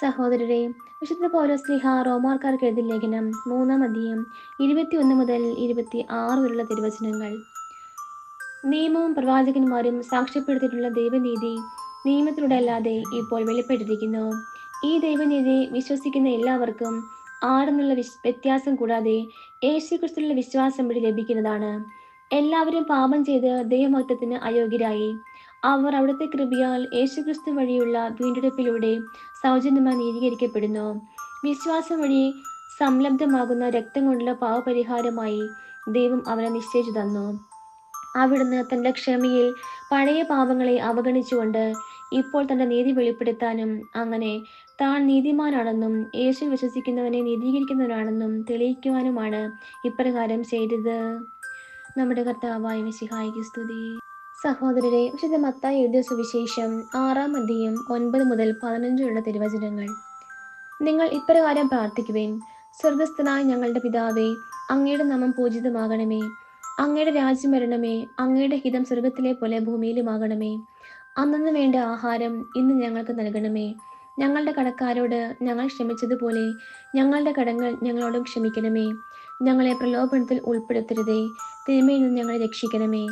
സഹോദരരെ, വിശുദ്ധ പൗലോസ്ലീഹ റോമാക്കാർക്ക് എഴുതിയ ലേഖനം 3-ാം 21 മുതൽ 26 വരെയുള്ള തിരുവചനങ്ങൾ. നിയമവും പ്രവാചകന്മാരും സാക്ഷ്യപ്പെടുത്തിയിട്ടുള്ള ദൈവനീതി നിയമത്തിലൂടെ അല്ലാതെ ഇപ്പോൾ വെളിപ്പെട്ടിരിക്കുന്നു. ഈ ദൈവനീതി വിശ്വസിക്കുന്ന എല്ലാവർക്കും ആടെന്നുള്ള വ്യത്യാസം കൂടാതെ യേശുക്രിസ്തുവിലുള്ള വിശ്വാസം വഴി ലഭിക്കുന്നതാണ്. എല്ലാവരും പാപം ചെയ്ത് ദൈവമഹത്വത്തിന് അയോഗ്യരായി. അവർ അവിടുത്തെ കൃപയാൽ യേശുക്രിസ്തു വഴിയുള്ള വീണ്ടെടുപ്പിലൂടെ സൗജന്യമായി നീതീകരിക്കപ്പെടുന്നു. വിശ്വാസം വഴി സംലബ്ധമാകുന്ന രക്തം കൊണ്ടുള്ള പാപപരിഹാരമായി ദൈവം അവനെ നിശ്ചയിച്ചു തന്നു. അവിടുന്ന് തന്റെ ക്ഷമയിൽ പഴയ പാപങ്ങളെ അവഗണിച്ചുകൊണ്ട് ഇപ്പോൾ തന്റെ നീതി വെളിപ്പെടുത്താനും അങ്ങനെ താൻ നീതിമാനാണെന്നും യേശു വിശ്വസിക്കുന്നവനെ നീതീകരിക്കുന്നവനാണെന്നും തെളിയിക്കുവാനുമാണ് ഇപ്രകാരം ചെയ്തത്. നമ്മുടെ കർത്താവായ മിശിഹായ്ക്ക് സ്തുതി. സഹോദരരെ, വിശുദ്ധ മത്തായി എഴുതിയ സുവിശേഷം 6-ാം അധ്യായം 9 മുതൽ 15 വരെയുള്ള തിരുവചനങ്ങൾ. നിങ്ങൾ ഇപ്രകാരം പ്രാർത്ഥിക്കുവിൻ: സ്വർഗസ്ഥനായ ഞങ്ങളുടെ പിതാവേ, അങ്ങയുടെ നാമം പൂജിതമാകണമേ. അങ്ങയുടെ രാജ്യം വരണമേ. അങ്ങയുടെ ഹിതം സ്വർഗത്തിലെ പോലെ ഭൂമിയിലുമാകണമേ. അന്നന്ന് വേണ്ട ആഹാരം ഇന്ന് ഞങ്ങൾക്ക് നൽകണമേ. ഞങ്ങളുടെ കടക്കാരോട് ഞങ്ങൾ ക്ഷമിച്ചതുപോലെ ഞങ്ങളുടെ കടങ്ങൾ ഞങ്ങളോടും ക്ഷമിക്കണമേ. ഞങ്ങളെ പ്രലോഭനത്തിൽ ഉൾപ്പെടുത്തരുതേ, തിന്മയിൽ നിന്ന് ഞങ്ങളെ രക്ഷിക്കണമേ.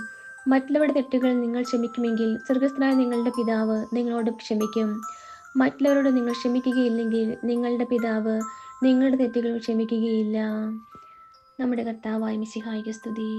മറ്റുള്ളവരുടെ തെറ്റുകൾ നിങ്ങൾ ക്ഷമിക്കുമെങ്കിൽ സ്വർഗസ്ഥനായ നിങ്ങളുടെ പിതാവ് നിങ്ങളോട് ക്ഷമിക്കും. മറ്റുള്ളവരോട് നിങ്ങൾ ക്ഷമിക്കുകയില്ലെങ്കിൽ നിങ്ങളുടെ പിതാവ് നിങ്ങളുടെ തെറ്റുകൾ ക്ഷമിക്കുകയില്ല. നമ്മുടെ കർത്താവായ മിശിഹായ്ക്ക് സ്തുതി.